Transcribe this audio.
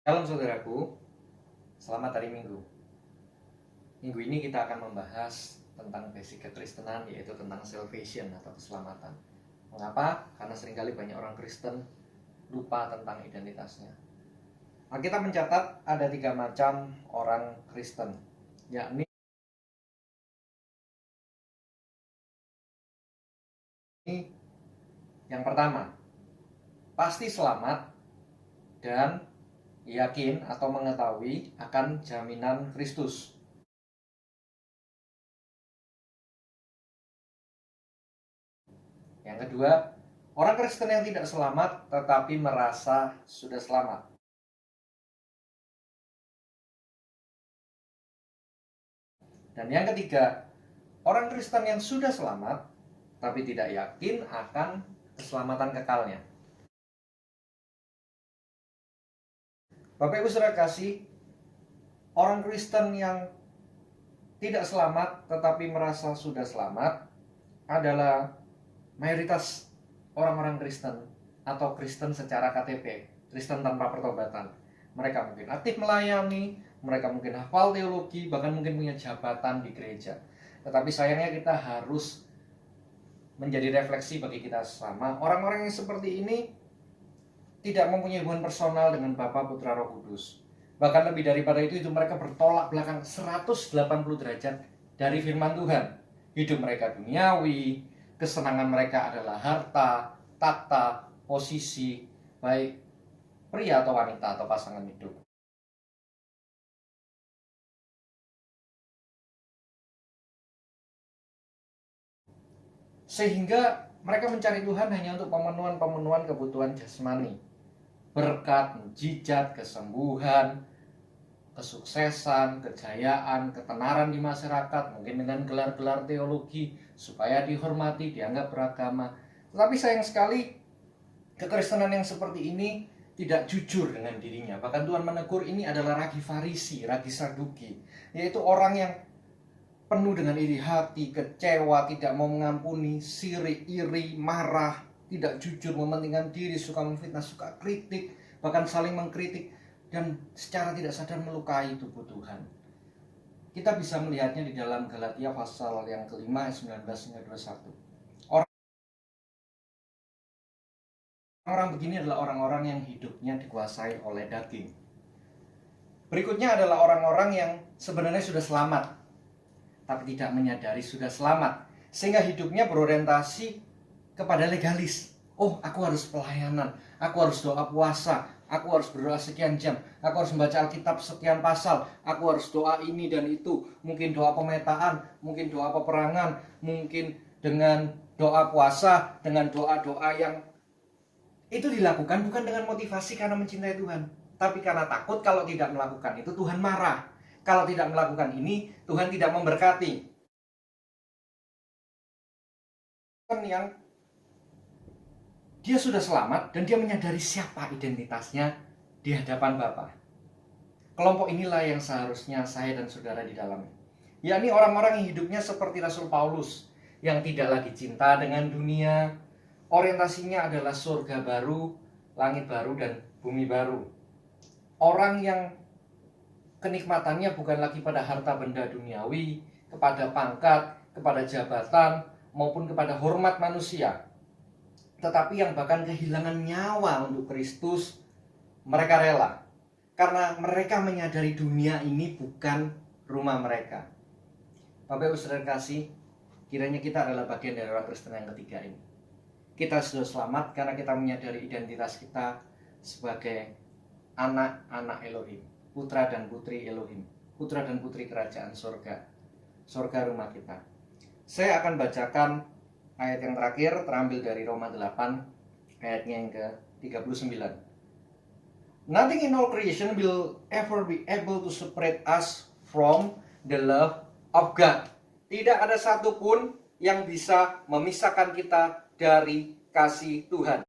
Shalom saudaraku, selamat hari Minggu. Minggu ini kita akan membahas tentang basic kekristenan, yaitu tentang salvation atau keselamatan. Mengapa? Karena seringkali banyak orang Kristen lupa tentang identitasnya. Alkitab mencatat ada 3 macam orang Kristen, yakni yang pertama, pasti selamat dan yakin atau mengetahui akan jaminan Kristus. Yang kedua, orang Kristen yang tidak selamat tetapi merasa sudah selamat. Dan yang ketiga, orang Kristen yang sudah selamat tapi tidak yakin akan keselamatan kekalnya. Bapak Ibu Saudara kasih, orang Kristen yang tidak selamat tetapi merasa sudah selamat adalah mayoritas orang-orang Kristen atau Kristen secara KTP, Kristen tanpa pertobatan. Mereka mungkin aktif melayani, mereka mungkin hafal teologi, bahkan mungkin punya jabatan di gereja. Tetapi sayangnya kita harus menjadi refleksi bagi kita sama. Orang-orang yang seperti ini tidak mempunyai hubungan personal dengan Bapa, Putra, Roh Kudus. Bahkan lebih daripada itu mereka bertolak belakang 180 derajat dari firman Tuhan. Hidup mereka duniawi, kesenangan mereka adalah harta, takhta, posisi, baik pria atau wanita atau pasangan hidup. Sehingga mereka mencari Tuhan hanya untuk pemenuhan kebutuhan jasmani. Berkat, mujizat, kesembuhan, kesuksesan, kejayaan, ketenaran di masyarakat, mungkin dengan gelar-gelar teologi supaya dihormati, dianggap beragama. Tetapi sayang sekali kekristenan yang seperti ini tidak jujur dengan dirinya. Bahkan Tuhan menegur ini adalah ragi Farisi, ragi Saduki, yaitu orang yang penuh dengan iri hati, kecewa, tidak mau mengampuni, sirik, iri, marah, tidak jujur, mementingkan diri, suka memfitnah, suka kritik, bahkan saling mengkritik, dan secara tidak sadar melukai tubuh Tuhan. Kita bisa melihatnya di dalam Galatia pasal yang kelima, 19-21. Orang begini adalah orang-orang yang hidupnya dikuasai oleh daging. Berikutnya adalah orang-orang yang sebenarnya sudah selamat, tapi tidak menyadari sudah selamat, sehingga hidupnya berorientasi kepada legalis. Oh, aku harus pelayanan, aku harus doa puasa, aku harus berdoa sekian jam, aku harus membaca Alkitab sekian pasal, aku harus doa ini dan itu, mungkin doa pemetaan, mungkin doa peperangan, mungkin dengan doa puasa, dengan doa-doa yang itu dilakukan bukan dengan motivasi karena mencintai Tuhan, tapi karena takut kalau tidak melakukan itu Tuhan marah. Kalau tidak melakukan ini, Tuhan tidak memberkati. Yang dia sudah selamat dan dia menyadari siapa identitasnya di hadapan Bapa. Kelompok inilah yang seharusnya saya dan saudara di dalamnya. Yakni orang-orang yang hidupnya seperti Rasul Paulus, yang tidak lagi cinta dengan dunia, orientasinya adalah surga baru, langit baru, dan bumi baru. Orang yang kenikmatannya bukan lagi pada harta benda duniawi, kepada pangkat, kepada jabatan, maupun kepada hormat manusia, tetapi yang bahkan kehilangan nyawa untuk Kristus. Mereka rela karena mereka menyadari dunia ini bukan rumah mereka. Bapak Ibu Saudara kasih, kiranya kita adalah bagian dari orang Kristen yang ketiga ini. Kita sudah selamat karena kita menyadari identitas kita sebagai anak-anak Elohim, putra dan putri Elohim, putra dan putri kerajaan surga, surga rumah kita. Saya akan bacakan ayat yang terakhir, terambil dari Roma 8 ayatnya yang ke-39. Nothing in all creation will ever be able to separate us from the love of God. Tidak ada satupun yang bisa memisahkan kita dari kasih Tuhan.